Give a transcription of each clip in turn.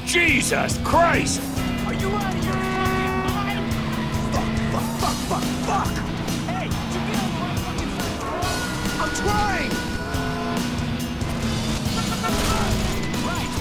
Jesus Christ! Are you out of your fucking mind? Fuck! Hey, did you get on the right fucking side of the road? I'm trying! Right.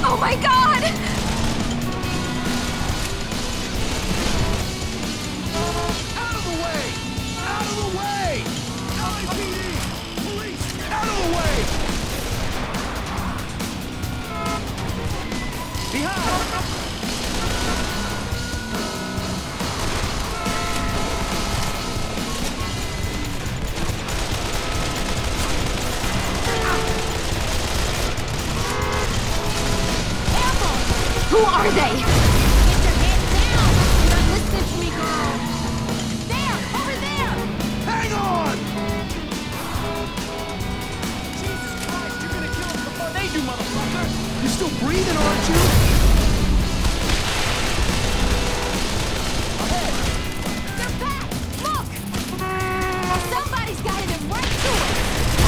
Oh my God! Out of the way! Out of the way! LAPD! Police! Out of the way! Behind! Who are they? Get your head down! You're not listening to me, girl! There! Over there! Hang on! Jesus Christ, you're gonna kill us before they do, motherfucker! You're still breathing, aren't you? Ahead! They're back! Look! Somebody's guided them right to us!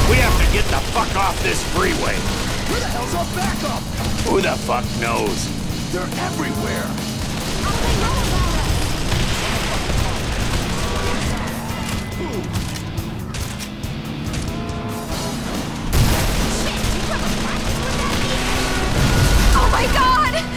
We have to get the fuck off this freeway! Where the hell's our backup? Who the fuck knows? They're everywhere! How do they know about us? Shit! You ever practice with that thing? Oh my God! Behind!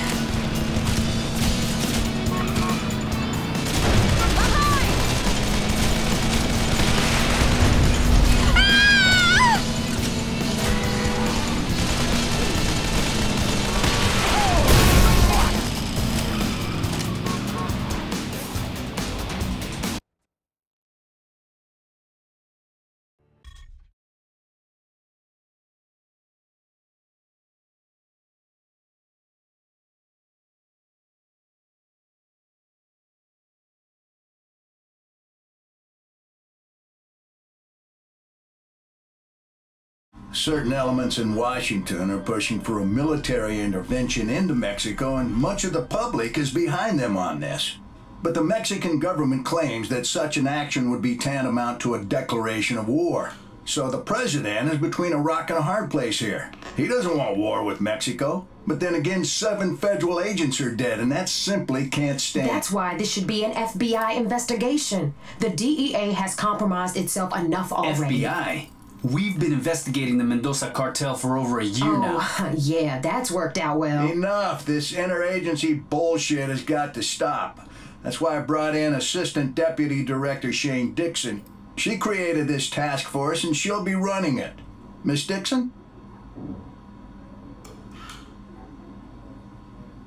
Certain elements in Washington are pushing for a military intervention into Mexico, and much of the public is behind them on this. But the Mexican government claims that such an action would be tantamount to a declaration of war. So the president is between a rock and a hard place here. He doesn't want war with Mexico. But then again, 7 federal agents are dead, and that simply can't stand. That's why this should be an FBI investigation. The DEA has compromised itself enough already. FBI? We've been investigating the Mendoza cartel for over a year now. Oh, yeah, that's worked out well. Enough. This interagency bullshit has got to stop. That's why I brought in Assistant Deputy Director Shane Dixon. She created this task force, and she'll be running it. Miss Dixon?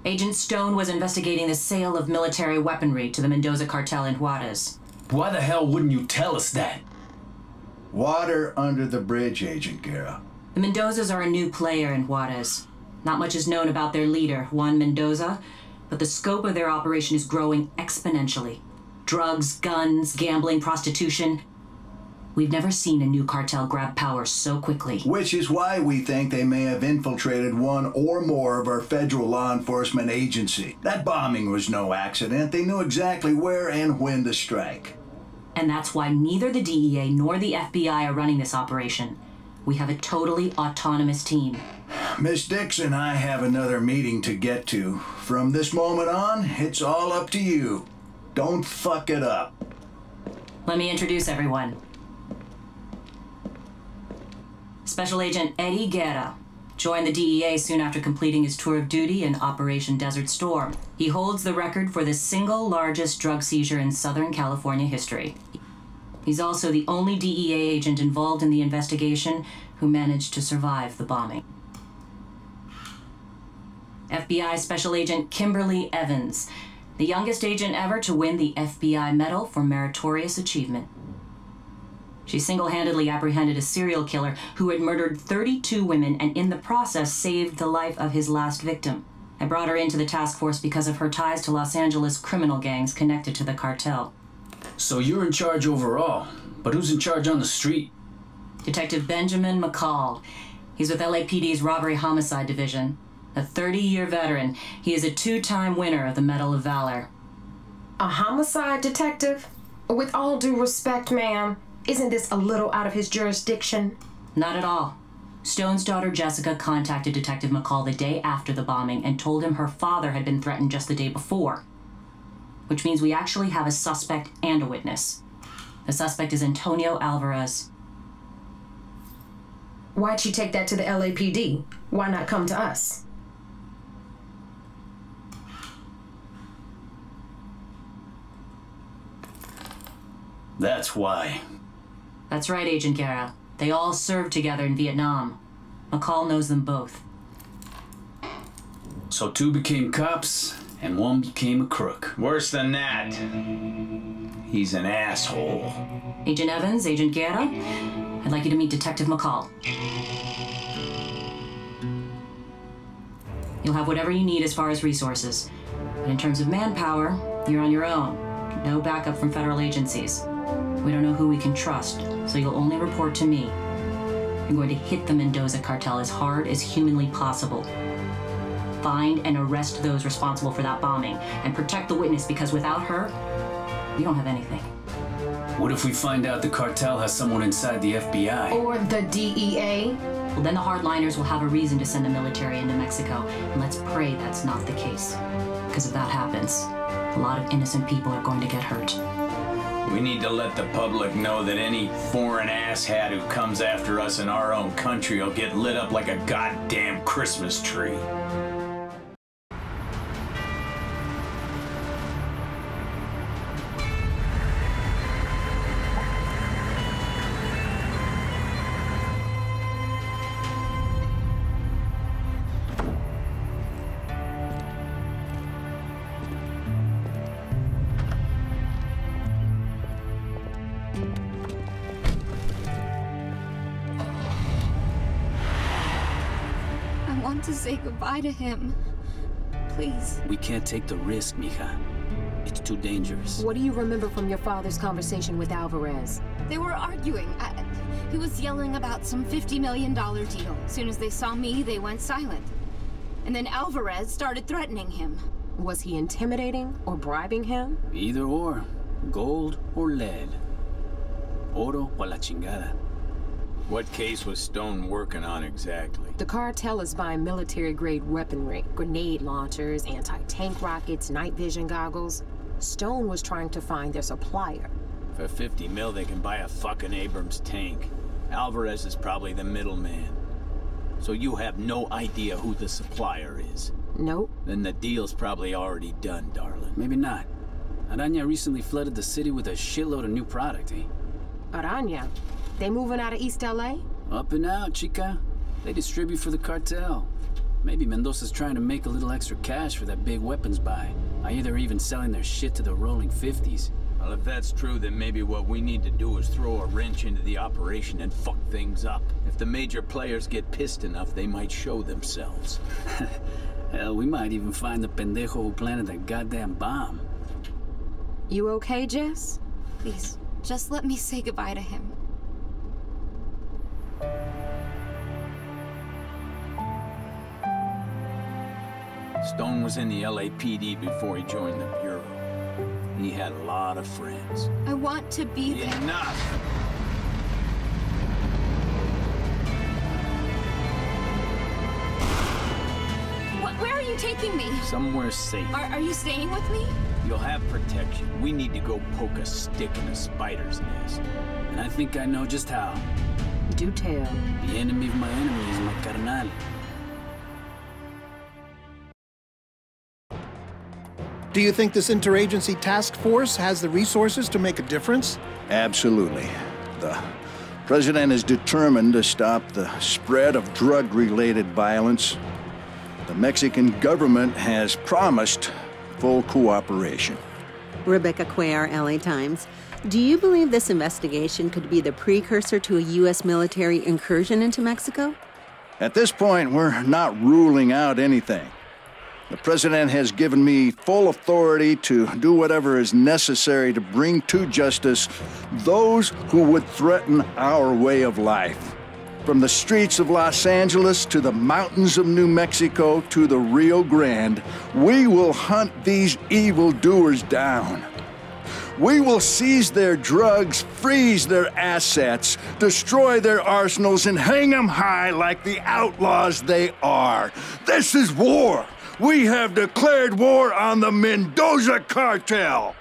Agent Stone was investigating the sale of military weaponry to the Mendoza cartel in Juarez. Why the hell wouldn't you tell us that? Water under the bridge, Agent Guerra. The Mendozas are a new player in Juarez. Not much is known about their leader, Juan Mendoza, but the scope of their operation is growing exponentially. Drugs, guns, gambling, prostitution. We've never seen a new cartel grab power so quickly. Which is why we think they may have infiltrated one or more of our federal law enforcement agency. That bombing was no accident. They knew exactly where and when to strike. And that's why neither the DEA nor the FBI are running this operation. We have a totally autonomous team. Miss Dixon, I have another meeting to get to. From this moment on, it's all up to you. Don't fuck it up. Let me introduce everyone. Special Agent Eddie Guerra joined the DEA soon after completing his tour of duty in Operation Desert Storm. He holds the record for the single largest drug seizure in Southern California history. He's also the only DEA agent involved in the investigation who managed to survive the bombing. FBI Special Agent Kimberly Evans, the youngest agent ever to win the FBI Medal for Meritorious Achievement. She single-handedly apprehended a serial killer who had murdered 32 women and in the process saved the life of his last victim. I brought her into the task force because of her ties to Los Angeles criminal gangs connected to the cartel. So you're in charge overall, but who's in charge on the street? Detective Benjamin McCall. He's with LAPD's Robbery Homicide Division. A 30-year veteran, he is a 2-time winner of the Medal of Valor. A homicide detective? With all due respect, ma'am, isn't this a little out of his jurisdiction? Not at all. Stone's daughter Jessica contacted Detective McCall the day after the bombing and told him her father had been threatened just the day before. Which means we actually have a suspect and a witness. The suspect is Antonio Alvarez. Why'd she take that to the LAPD? Why not come to us? That's why. That's right, Agent Guerra. They all served together in Vietnam. McCall knows them both. So 2 became cops, and 1 became a crook. Worse than that. He's an asshole. Agent Evans, Agent Guerra, I'd like you to meet Detective McCall. You'll have whatever you need as far as resources. But in terms of manpower, you're on your own. No backup from federal agencies. We don't know who we can trust, so you'll only report to me. You're going to hit the Mendoza cartel as hard as humanly possible. Find and arrest those responsible for that bombing, and protect the witness, because without her, we don't have anything. What if we find out the cartel has someone inside the FBI? Or the DEA? Well, then the hardliners will have a reason to send the military into Mexico, and let's pray that's not the case. Because if that happens, a lot of innocent people are going to get hurt. We need to let the public know that any foreign asshat who comes after us in our own country will get lit up like a goddamn Christmas tree. I want to say goodbye to him. Please. We can't take the risk, mija. It's too dangerous. What do you remember from your father's conversation with Alvarez? They were arguing. He was yelling about some $50 million deal. As soon as they saw me, they went silent. And then Alvarez started threatening him. Was he intimidating or bribing him? Either or. Gold or lead. Oro o la chingada. What case was Stone working on exactly? The cartel is buying military-grade weaponry, grenade launchers, anti-tank rockets, night vision goggles. Stone was trying to find their supplier. For 50 mil, they can buy a fucking Abrams tank. Alvarez is probably the middleman. So you have no idea who the supplier is? Nope. Then the deal's probably already done, darling. Maybe not. Araña recently flooded the city with a shitload of new product, eh? Araña? They moving out of East LA? Up and out, chica. They distribute for the cartel. Maybe Mendoza's trying to make a little extra cash for that big weapons buy. Either they're even selling their shit to the rolling 50s. Well, if that's true, then maybe what we need to do is throw a wrench into the operation and fuck things up. If the major players get pissed enough, they might show themselves. Hell, we might even find the pendejo who planted that goddamn bomb. You okay, Jess? Please, just let me say goodbye to him. Stone was in the LAPD before he joined the Bureau. He had a lot of friends. I want to be there. Enough! Where are you taking me? Somewhere safe. Are you staying with me? You'll have protection. We need to go poke a stick in a spider's nest. And I think I know just how. Do tell. The enemy of my enemy is my carnal. Do you think this interagency task force has the resources to make a difference? Absolutely. The president is determined to stop the spread of drug-related violence. The Mexican government has promised full cooperation. Rebecca Cuellar, LA Times. Do you believe this investigation could be the precursor to a U.S. military incursion into Mexico? At this point, we're not ruling out anything. The president has given me full authority to do whatever is necessary to bring to justice those who would threaten our way of life. From the streets of Los Angeles to the mountains of New Mexico to the Rio Grande, we will hunt these evildoers down. We will seize their drugs, freeze their assets, destroy their arsenals, and hang them high like the outlaws they are. This is war. We have declared war on the Mendoza Cartel.